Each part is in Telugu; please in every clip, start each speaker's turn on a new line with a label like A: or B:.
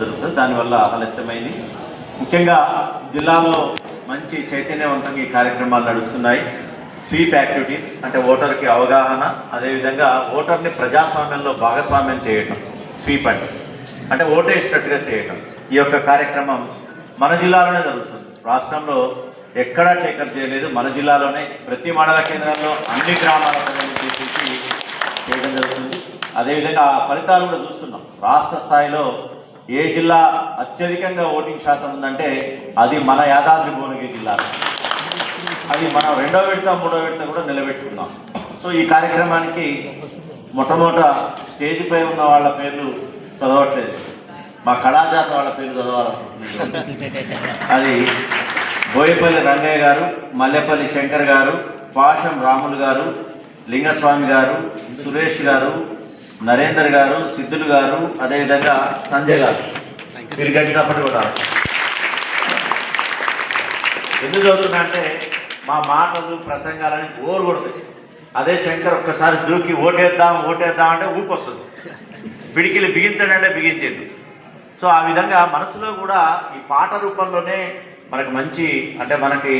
A: జరుగుతుంది. దానివల్ల ఆలస్యమైంది. ముఖ్యంగా జిల్లాలో మంచి చైతన్యవంతంగా ఈ కార్యక్రమాలు నడుస్తున్నాయి. స్వీప్ యాక్టివిటీస్ అంటే ఓటర్కి అవగాహన, అదేవిధంగా ఓటర్ని ప్రజాస్వామ్యంలో భాగస్వామ్యం చేయటం. స్వీప్ అంటే ఓటు వేసినట్టుగా చేయటం. ఈ యొక్క కార్యక్రమం మన జిల్లాలోనే జరుగుతుంది. రాష్ట్రంలో ఎక్కడా టేకప్ చేయలేదు. మన జిల్లాలోనే ప్రతి మండల కేంద్రంలో అన్ని గ్రామాల ప్రజలను ఉద్దేశించి చేయడం జరుగుతుంది. అదేవిధంగా ఆ ఫలితాలు కూడా చూస్తున్నాం. రాష్ట్ర స్థాయిలో ఏ జిల్లా అత్యధికంగా ఓటింగ్ శాతం ఉందంటే అది మన యాదాద్రి భువనగిరి జిల్లా. అది మనం 2వ విడత 3వ విడత కూడా నిలబెట్టుకున్నాం. సో ఈ కార్యక్రమానికి మొట్టమొదట స్టేజ్ పై ఉన్న వాళ్ళ పేర్లు చదవట్లేదు, మా కళాజాత వాళ్ళ పేర్లు చదవాలనుకుంటున్నాను. అది బోయపల్లి రంగయ్య గారు, మల్లెపల్లి శంకర్ గారు, పాషం రాములు గారు, లింగస్వామి గారు, సురేష్ గారు, నరేందర్ గారు, సిద్ధులు గారు, అదేవిధంగా సంజయ్ గారు. మీరు గట్టి చప్పటి కూడా ఎందుకు చదువుతున్నా అంటే మా మాటలు ప్రసంగాలని బోరు కొడుతుంది. అదే శంకర్ ఒక్కసారి దూకి ఓటేద్దాం అంటే ఊపొస్తుంది. పిడికిలు బిగించండి అంటే బిగించేది. సో ఆ విధంగా మనసులో కూడా ఈ పాట రూపంలోనే మనకు మంచి అంటే మనకి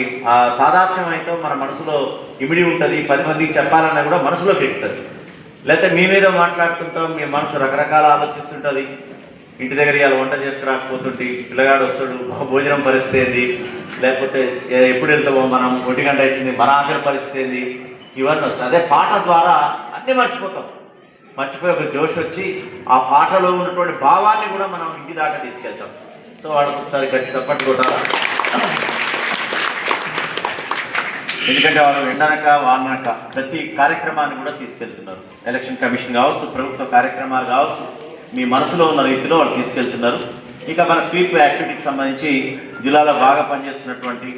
A: తాదాత్మ్యం అయితే మన మనసులో ఇమిడి ఉంటుంది. 10 మందికి చెప్పాలన్నా కూడా మనసులోకి ఎక్కుతుంది. లేకపోతే మీ మీద మాట్లాడుతుంటాం, మీ మనసు రకరకాల ఆలోచిస్తుంటుంది. ఇంటి దగ్గర ఇవాళ వంట చేసుకురాకపోతుంటే పిల్లగాడు వస్తాడు, భోజనం పరిస్థితి ఏంది, లేకపోతే ఎప్పుడు వెళ్తామో మనం 1 గంట అవుతుంది, మన ఆఖరి పరిస్థితి ఏంది, ఇవన్నీ వస్తాయి. అదే పాట ద్వారా అన్నీ మర్చిపోయి ఒక జోష్ వచ్చి ఆ పాటలో ఉన్నటువంటి భావాన్ని కూడా మనం ఇంటి దాకా తీసుకెళ్తాం. సో వాడికి ఒకసారి గట్టి చప్పట్లు కొట్టాలా. ఎందుకంటే వాళ్ళు ఎండనక వానక ప్రతి కార్యక్రమాన్ని కూడా తీసుకెళ్తున్నారు. ఎలక్షన్ కమిషన్ కావచ్చు, ప్రభుత్వ కార్యక్రమాలు కావచ్చు, మీ మనసులో ఉన్న రీతిలో వాళ్ళు తీసుకెళ్తున్నారు. ఇక మన స్వీప్ యాక్టివిటీకి సంబంధించి జిల్లాలో బాగా పనిచేస్తున్నటువంటి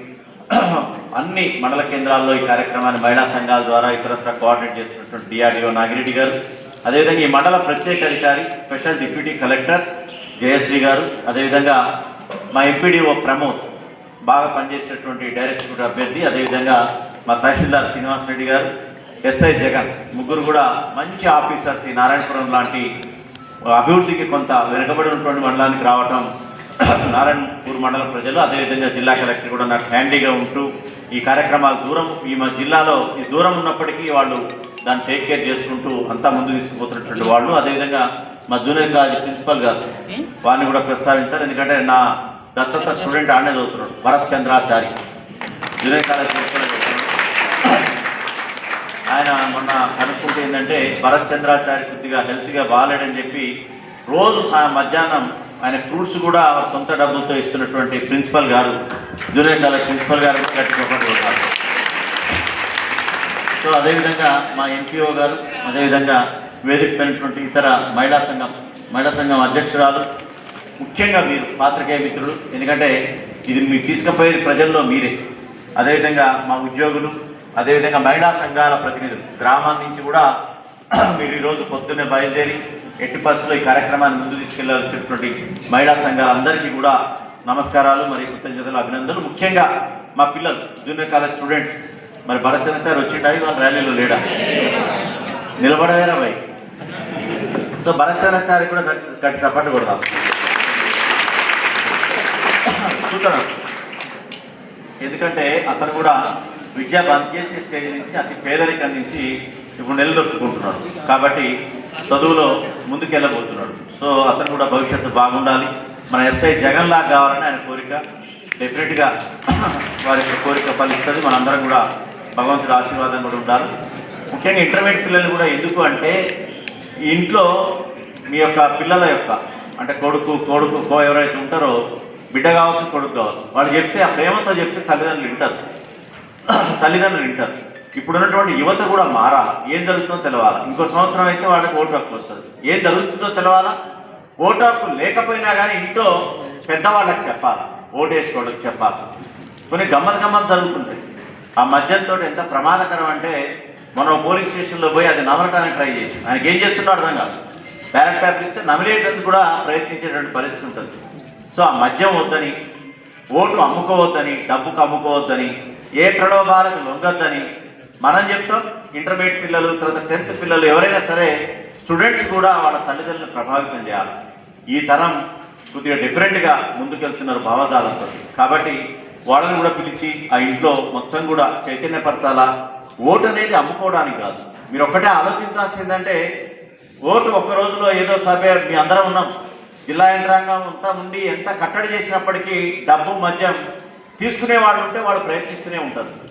A: అన్ని మండల కేంద్రాల్లో ఈ కార్యక్రమాన్ని మహిళా సంఘాల ద్వారా ఇతరత్ర కోఆర్డినేట్ చేస్తున్నటువంటి డిఆర్డిఓ నాగిరెడ్డి గారు, అదేవిధంగా ఈ మండల ప్రత్యేక అధికారి స్పెషల్ డిప్యూటీ కలెక్టర్ జయశ్రీ గారు, అదేవిధంగా మా ఎంపీడీఓ ప్రమోద్, బాగా పనిచేసేటువంటి డైరెక్టర్ అభ్యర్థి, అదేవిధంగా మా తహసీల్దార్ శ్రీనివాస్ రెడ్డి గారు, ఎస్ఐ జగన్, ముగ్గురు కూడా మంచి ఆఫీసర్స్. ఈ నారాయణపురం లాంటి అభివృద్ధికి కొంత వెనుకబడి ఉన్నటువంటి మండలానికి రావటం నారాయణపూర్ మండల ప్రజలు, అదేవిధంగా జిల్లా కలెక్టర్ కూడా నాకు హ్యాండీగా ఉంటూ ఈ కార్యక్రమాలు ఈ మా జిల్లాలో ఈ దూరం ఉన్నప్పటికీ వాళ్ళు దాన్ని టేక్ కేర్ చేసుకుంటూ అంతా ముందు తీసుకుపోతున్నటువంటి వాళ్ళు. అదేవిధంగా మా జూనియర్ కాలేజ్ ప్రిన్సిపల్ గారు, వారిని కూడా ప్రస్తావించారు. ఎందుకంటే నా దత్తత స్టూడెంట్ ఆడనే చదువుతున్నాడు, భరత్ చంద్రాచారి, జూనియర్ కాలేజ్ ప్రిన్సిపల్. ఆయన మొన్న కనుక్కుంటే ఏంటంటే భరత్ చంద్రాచారి కొద్దిగా హెల్త్గా బాగాలేడని చెప్పి రోజు మధ్యాహ్నం ఆయన ఫ్రూట్స్ కూడా సొంత డబ్బులతో ఇస్తున్నటువంటి ప్రిన్సిపల్ గారు, జూనియర్ కాలేజ్ ప్రిన్సిపల్ గారు కట్టుకోవాలి. సో అదేవిధంగా మా ఎంపీఓ గారు, అదేవిధంగా వేదిక పైనటువంటి ఇతర మహిళా సంఘం అధ్యక్షురాలు, ముఖ్యంగా మీరు పాత్రికేయ మిత్రులు, ఎందుకంటే ఇది మీరు తీసుకుపోయేది ప్రజల్లో మీరే. అదేవిధంగా మా ఉద్యోగులు, అదేవిధంగా మహిళా సంఘాల ప్రతినిధులు, గ్రామాల నుంచి కూడా మీరు ఈరోజు పొద్దున్నే బయలుదేరి ఎట్టి పరిస్థితుల్లో ఈ కార్యక్రమాన్ని ముందు తీసుకెళ్లాల్సినటువంటి మహిళా సంఘాలందరికీ కూడా నమస్కారాలు, మరి కృతజ్ఞతలు, అభినందనలు. ముఖ్యంగా మా పిల్లలు జూనియర్ కాలేజ్ స్టూడెంట్స్, మరి భరత్ చంద్రచారి వచ్చింటాయి, వాళ్ళ ర్యాలీలో లేడా, నిలబడవేరా భయ్. సో భరత్ చంద్రచారి కూడా గట్టి చప్పట్లు కొడదాం. చూద్దాం, ఎందుకంటే అతను కూడా విద్యా బంద్ చేసే స్టేజ్ నుంచి అతి పేదరికం నుంచి ఇప్పుడు నిలదొక్కుకుంటున్నాడు. కాబట్టి చదువులో ముందుకెళ్ళబోతున్నాడు. సో అతను కూడా భవిష్యత్తు బాగుండాలి, మన ఎస్ఐ జగన్ లాగా కావాలని ఆయన కోరిక. డెఫినెట్గా వారి యొక్క కోరిక ఫలిస్తుంది. మనందరం కూడా భగవంతుడి ఆశీర్వాదం కూడా ఉండాలి. ముఖ్యంగా ఇంటర్మీడియట్ పిల్లలు కూడా ఎందుకు అంటే ఇంట్లో మీ యొక్క పిల్లల యొక్క అంటే కొడుకు ఎవరైతే ఉంటారో, బిడ్డ కావచ్చు కొడుకు కావచ్చు, వాళ్ళు చెప్తే ఆ ప్రేమతో చెప్తే తల్లిదండ్రులు వింటారు. ఇప్పుడున్నటువంటి యువత కూడా మారాలి. ఏం జరుగుతుందో తెలవాలా. ఇంకో సంవత్సరం అయితే వాళ్ళకి ఓటు హక్కు వస్తుంది. ఏం జరుగుతుందో తెలవాలా. ఓటు హక్కు లేకపోయినా కానీ ఇంట్లో పెద్దవాళ్ళకి చెప్పాలి, ఓటు వేసుకోవడానికి చెప్పాలి. కొన్ని గమ్మత్ జరుగుతుంటాయి. ఆ మద్యంతో ఎంత ప్రమాదకరం అంటే మనం పోలింగ్ స్టేషన్లో పోయి అది నమలటానికి ట్రై చేసి ఆయనకి ఏం చెప్తున్నా అర్థం కాదు. బ్యాలెట్ పేపర్ ఇస్తే నమిలేటందుకు కూడా ప్రయత్నించేటువంటి పరిస్థితి ఉంటుంది. సో ఆ మద్యం వద్దని, ఓటు అమ్ముకోవద్దని, డబ్బుకు అమ్ముకోవద్దని, ఏ ప్రలోభాలకు లొంగొద్దని మనం చెప్తాం. ఇంటర్మీడియట్ పిల్లలు, తర్వాత 10th పిల్లలు ఎవరైనా సరే స్టూడెంట్స్ కూడా వాళ్ళ తల్లిదండ్రులను ప్రభావితం చేయాలి. ఈ తరం కొద్దిగా డిఫరెంట్గా ముందుకెళ్తున్నారు భావజాలంతో. కాబట్టి వాళ్ళని కూడా పిలిచి ఆ ఇంట్లో మొత్తం కూడా చైతన్యపరచాలా. ఓటు అనేది అమ్ముకోవడానికి కాదు. మీరు ఒక్కటే ఆలోచించాల్సిందంటే ఓటు ఒక్క రోజులో ఏదో సభ మీ అందరం ఉన్నాం, జిల్లా యంత్రాంగం అంతా ఉండి ఎంత కట్టడి చేసినప్పటికీ డబ్బు మద్యం తీసుకునే వాళ్ళు ఉంటే వాళ్ళు ప్రయత్నిస్తూనే ఉంటారు.